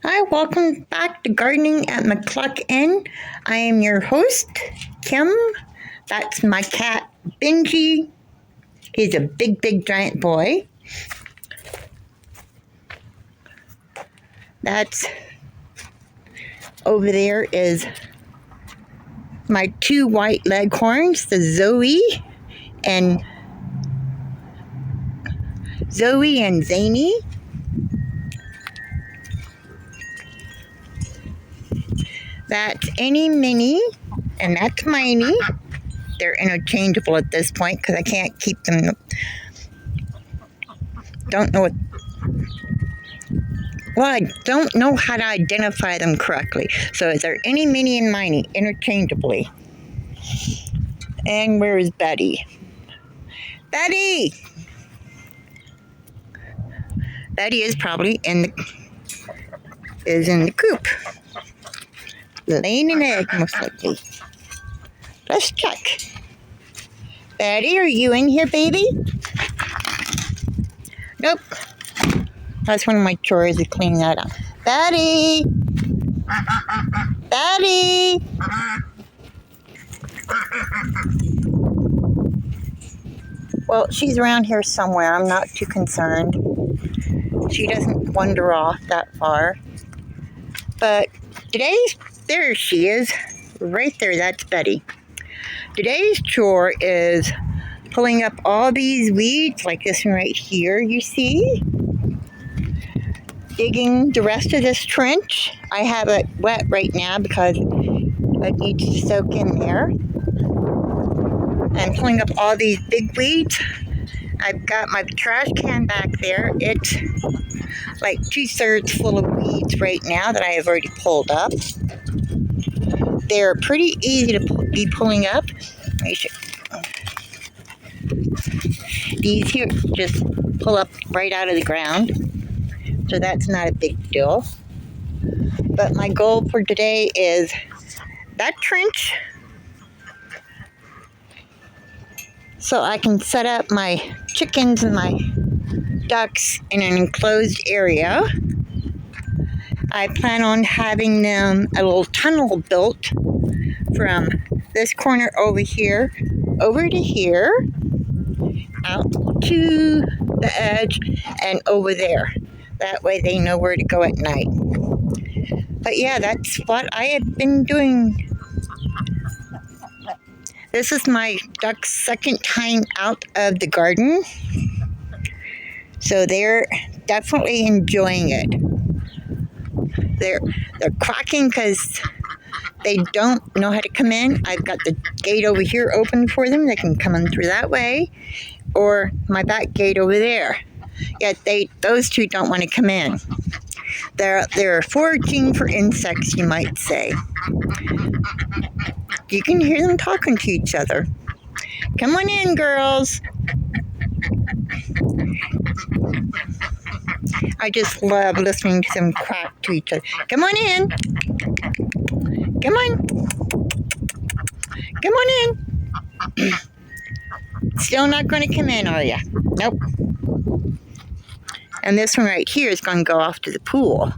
Hi, welcome back to Gardening at McCluck Inn. I am your host, Kim. That's my cat, Benji. He's a big, big, giant boy. That's over there is my two white leghorns, the Zoe and Zany. That's Any Minnie, and that's Miney. They're interchangeable at this point because I can't keep them. I don't know how to identify them correctly. So is there Any Minnie and Miney interchangeably? And where is Betty? Betty! Betty is probably in the coop. Laying an egg, most likely. Let's check. Betty, are you in here, baby? Nope. That's one of my chores is cleaning that up. Betty! Betty! Well, she's around here somewhere. I'm not too concerned. She doesn't wander off that far. But there she is. Right there, that's Betty. Today's chore is pulling up all these weeds, like this one right here, you see? Digging the rest of this trench. I have it wet right now because it needs to soak in there. And pulling up all these big weeds. I've got my trash can back there. It's like 2/3 full of weeds right now that I have already pulled up. They're pretty easy to be pulling up. These here just pull up right out of the ground. So that's not a big deal. But my goal for today is that trench so I can set up my chickens and my ducks in an enclosed area. I plan on having them a little tunnel built from this corner over here, over to here, out to the edge, and over there. That way they know where to go at night. But yeah, that's what I have been doing. This is my duck's second time out of the garden. So they're definitely enjoying it. They're quacking because they don't know how to come in. I've got the gate over here open for them. They can come in through that way, or my back gate over there. Yet those two don't want to come in. They're foraging for insects, you might say. You can hear them talking to each other. Come on in, girls. I just love listening to them quack to each other. Come on in. Come on. Come on in. Still not going to come in, are you? Nope. And this one right here is going to go off to the pool.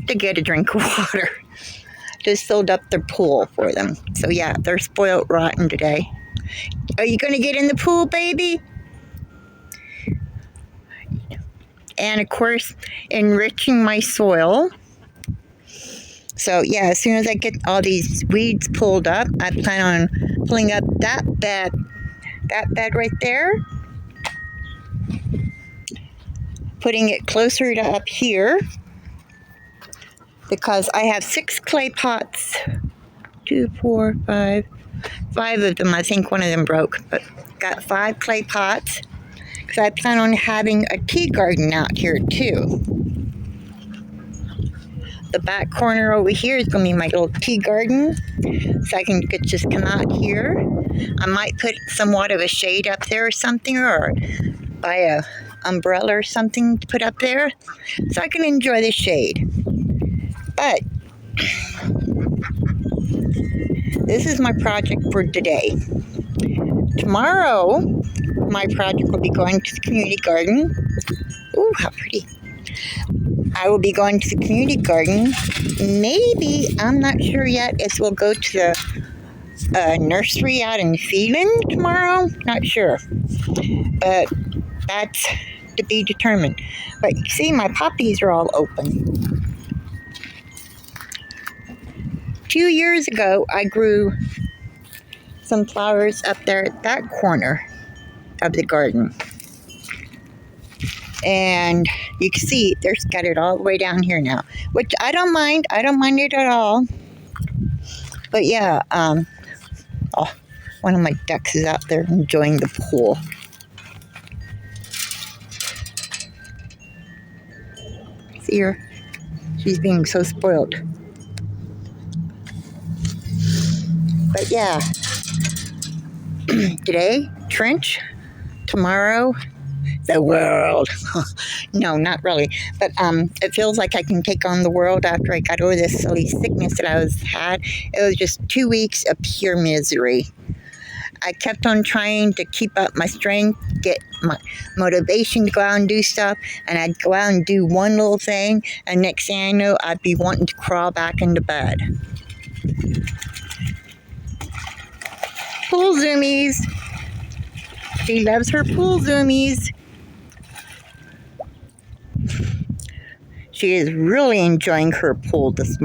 To get a drink of water. Just filled up their pool for them. So yeah, they're spoiled rotten today. Are you going to get in the pool, baby? And of course, enriching my soil. So yeah, as soon as I get all these weeds pulled up, I plan on pulling up that bed right there. Putting it closer to up here. Because I have 6 clay pots. 2, 4, 5. 5 of them. I think one of them broke. But got 5 clay pots. Because I plan on having a tea garden out here too. The back corner over here is going to be my little tea garden. So I can just come out here. I might put somewhat of a shade up there or something. Or buy a umbrella or something to put up there. So I can enjoy the shade. But this is my project for today. Tomorrow, my project will be going to the community garden. Ooh, how pretty. I will be going to the community garden. Maybe, I'm not sure yet, if we'll go to the nursery out in Phelan tomorrow. Not sure. But that's to be determined. But you see, my poppies are all open. A few years ago, I grew some flowers up there at that corner of the garden. And you can see they're scattered all the way down here now, which I don't mind. I don't mind it at all. But yeah, one of my ducks is out there enjoying the pool. See her? She's being so spoiled. But yeah, today, trench. Tomorrow, the world. No, not really. But it feels like I can take on the world after I got over this silly sickness that I had. It was just 2 weeks of pure misery. I kept on trying to keep up my strength, get my motivation to go out and do stuff, and I'd go out and do one little thing, and next thing I know, I'd be wanting to crawl back into bed. Pool zoomies. She loves her pool zoomies. She is really enjoying her pool this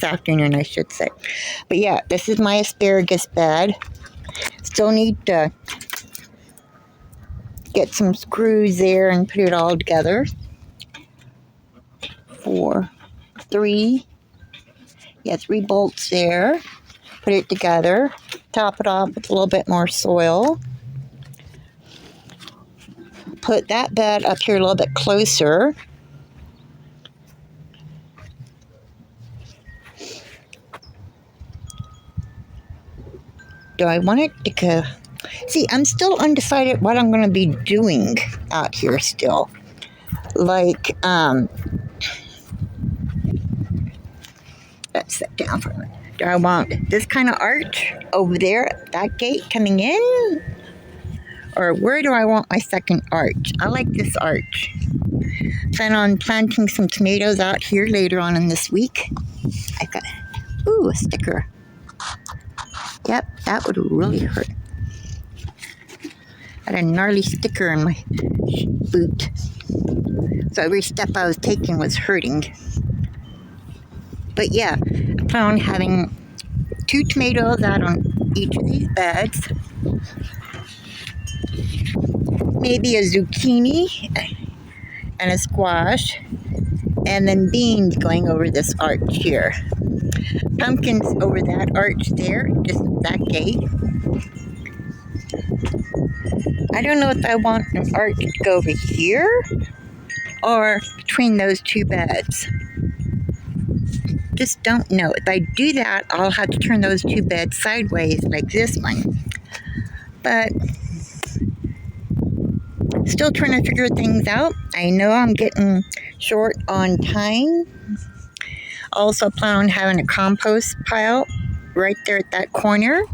afternoon, I should say. But yeah, this is my asparagus bed. Still need to get some screws there and put it all together. 3 bolts there. Put it together. Top it off with a little bit more soil. Put that bed up here a little bit closer. Do I want it to go? See, I'm still undecided what I'm going to be doing out here still. Like, let's sit down for a minute. Do I want this kind of arch over there at that gate coming in? Or where do I want my second arch? I like this arch. Plan on planting some tomatoes out here later on in this week. I got, a sticker. Yep, that would really hurt. Had a gnarly sticker in my boot. So every step I was taking was hurting. But yeah, I plan on having 2 tomatoes out on each of these beds. Maybe a zucchini and a squash. And then beans going over this arch here. Pumpkins over that arch there, just that gate. I don't know if I want an arch to go over here or between those 2 beds. Just don't know. If I do that, I'll have to turn those 2 beds sideways like this one. But still trying to figure things out. I know I'm getting short on time. Also plan on having a compost pile right there at that corner.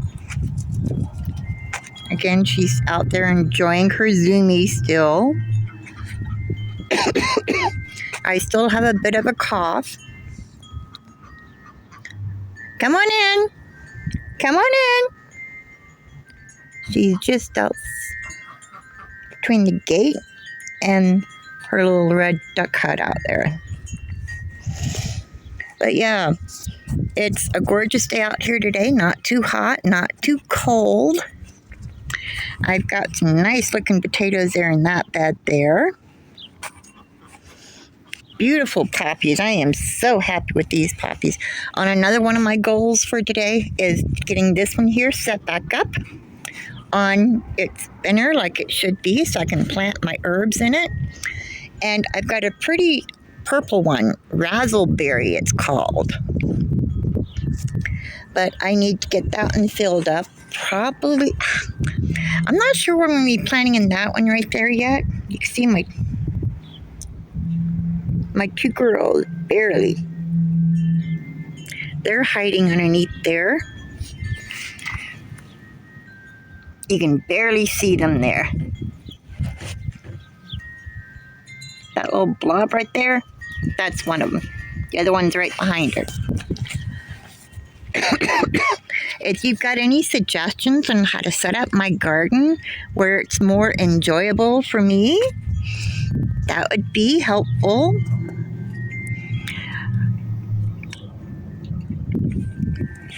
Again, she's out there enjoying her zoomies still. I still have a bit of a cough. Come on in. Come on in. She's just out between the gate and her little red duck hut out there. But yeah, it's a gorgeous day out here today. Not too hot, not too cold. I've got some nice looking potatoes there in that bed there. Beautiful poppies. I am so happy with these poppies. On another one of my goals for today is getting this one here set back up on its spinner like it should be so I can plant my herbs in it. And I've got a pretty purple one, razzleberry it's called. But I need to get that one filled up. Probably, I'm not sure we're going to be planting in that one right there yet. You can see my 2 girls, barely. They're hiding underneath there. You can barely see them there. That little blob right there, that's one of them. The other one's right behind her. If you've got any suggestions on how to set up my garden where it's more enjoyable for me, that would be helpful.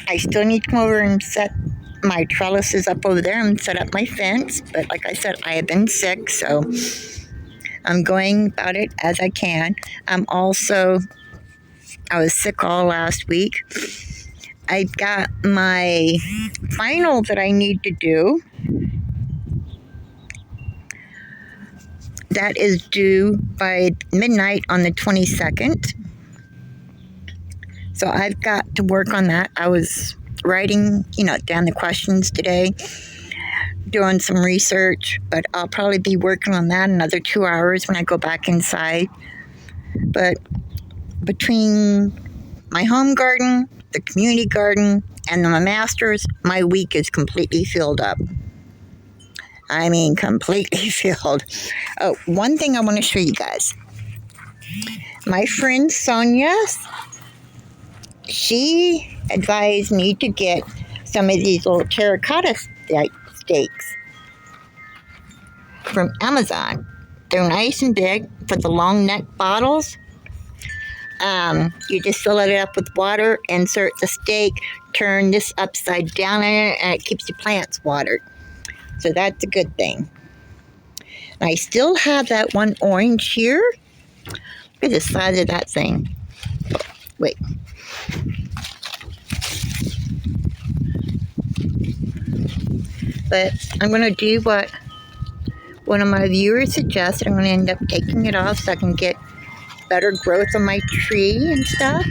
I still need to come over and set my trellises up over there and set up my fence, but like I said, I have been sick, so I'm going about it as I can. I was sick all last week. I've got my final that I need to do. That is due by midnight on the 22nd. So I've got to work on that. I was writing, down the questions today, doing some research, but I'll probably be working on that another 2 hours when I go back inside. But between my home garden, the community garden, and my master's, my week is completely filled up. I mean, completely filled. Oh, one thing I want to show you guys. My friend Sonia, she advised me to get some of these little terracotta stakes from Amazon. They're nice and big for the long neck bottles. You just fill it up with water, insert the stake, turn this upside down in it, and it keeps your plants watered. So that's a good thing. And I still have that one orange here. Look at the size of that thing. Oh, wait. But I'm going to do what one of my viewers suggested. I'm going to end up taking it off so I can get better growth on my tree and stuff.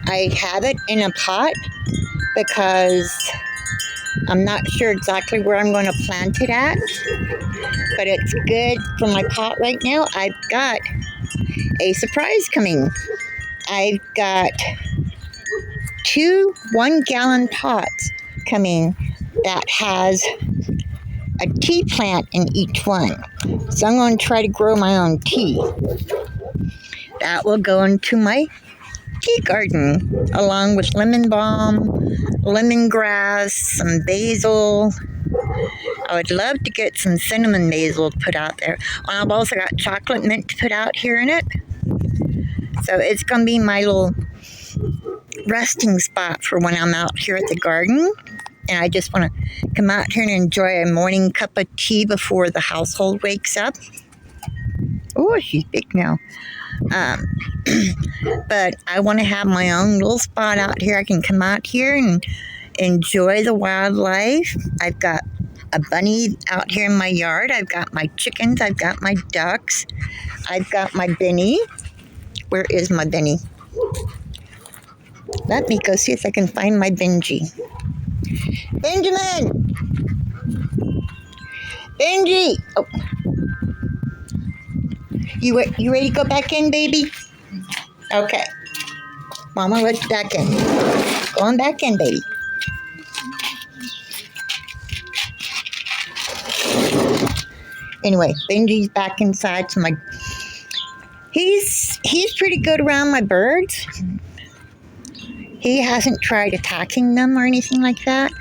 I have it in a pot because I'm not sure exactly where I'm going to plant it at, but it's good for my pot right now. I've got a surprise coming. I've got 2 1-gallon pots coming that has a tea plant in each one. So I'm going to try to grow my own tea. That will go into my tea garden, along with lemon balm, lemongrass, some basil. I would love to get some cinnamon basil put out there. I've also got chocolate mint to put out here in it. So it's going to be my little resting spot for when I'm out here at the garden. And I just want to come out here and enjoy a morning cup of tea before the household wakes up. Oh, she's big now. But I want to have my own little spot out here. I can come out here and enjoy the wildlife. I've got a bunny out here in my yard. I've got my chickens. I've got my ducks. I've got my Benny. Where is my Benny? Let me go see if I can find my Benji. Benjamin! Benji! Oh. You ready to go back in, baby? Okay. Mama, let's back in. Go on back in, baby. Anyway, Benji's back inside. So he's pretty good around my birds. He hasn't tried attacking them or anything like that.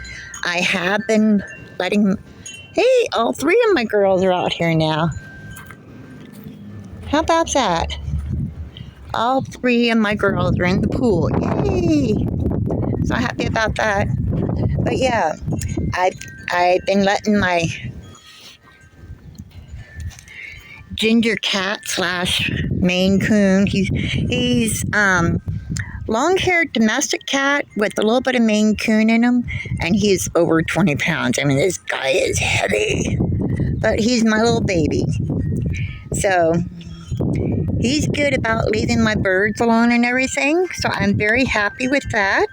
I have been letting him. Hey, all 3 of my girls are out here now. How about that? All 3 of my girls are in the pool. Yay! So happy about that. But yeah, I've been letting my ginger cat / Maine Coon. He's long-haired domestic cat with a little bit of Maine Coon in him, and he's over 20 pounds. I mean, this guy is heavy, but he's my little baby. So he's good about leaving my birds alone and everything, so I'm very happy with that.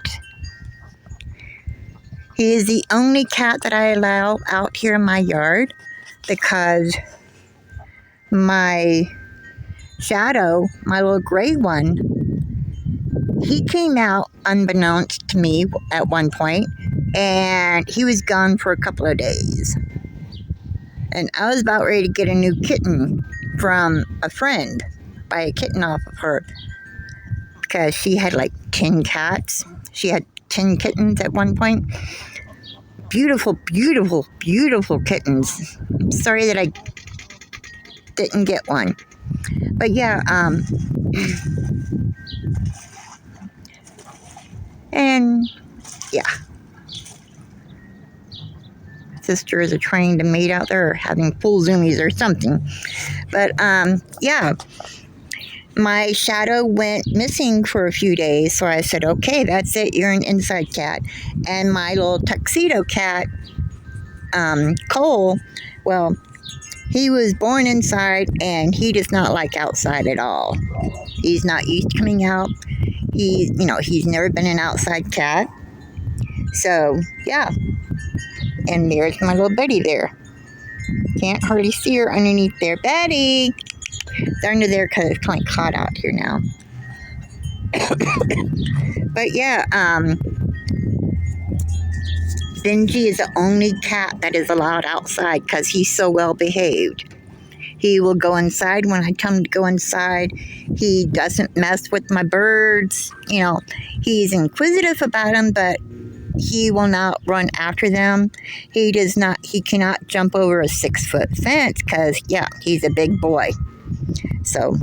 He is the only cat that I allow out here in my yard because my Shadow, my little gray one, he came out unbeknownst to me at one point and he was gone for a couple of days. And I was about ready to get a new kitten from a friend, buy a kitten off of her, because she had like 10 cats. She had 10 kittens at one point. Beautiful, beautiful, beautiful kittens. I'm sorry that I didn't get one. But yeah, and yeah. Sisters are trying to mate out there, or having full zoomies or something. But yeah, my shadow went missing for a few days, so I said, okay, that's it, you're an inside cat. And my little tuxedo cat, Cole, well, he was born inside and he does not like outside at all. He's not used to coming out. He's never been an outside cat. So yeah, and there's my little Betty there. Can't hardly see her underneath there. Betty! It's under there because it's kind of hot out here now. But yeah, Benji is the only cat that is allowed outside because he's so well behaved. He will go inside when I tell him to go inside. He doesn't mess with my birds. He's inquisitive about them, but he will not run after them. He cannot jump over a 6-foot fence because, yeah, he's a big boy. So,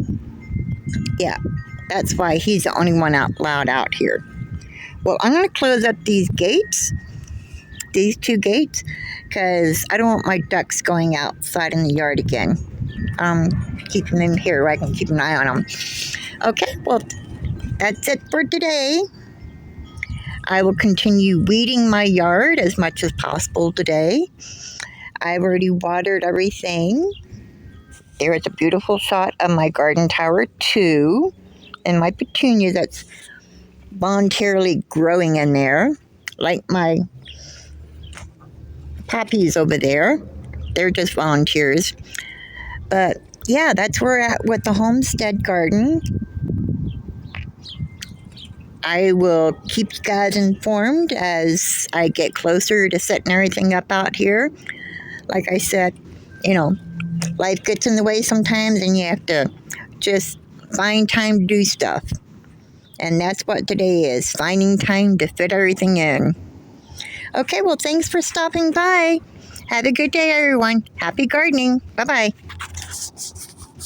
yeah, that's why he's the only one allowed out here. Well, I'm going to close up these gates, these 2 gates, because I don't want my ducks going outside in the yard again. Keeping them here where I can keep an eye on them. Okay, well, that's it for today. I will continue weeding my yard as much as possible today. I've already watered everything. There is a beautiful shot of my garden tower too, and my petunia that's voluntarily growing in there, like my poppies over there. They're just volunteers. But yeah, that's where we're at with the homestead garden. I will keep you guys informed as I get closer to setting everything up out here. Like I said, life gets in the way sometimes and you have to just find time to do stuff. And that's what today is, finding time to fit everything in. Okay, well, thanks for stopping by. Have a good day, everyone. Happy gardening. Bye-bye.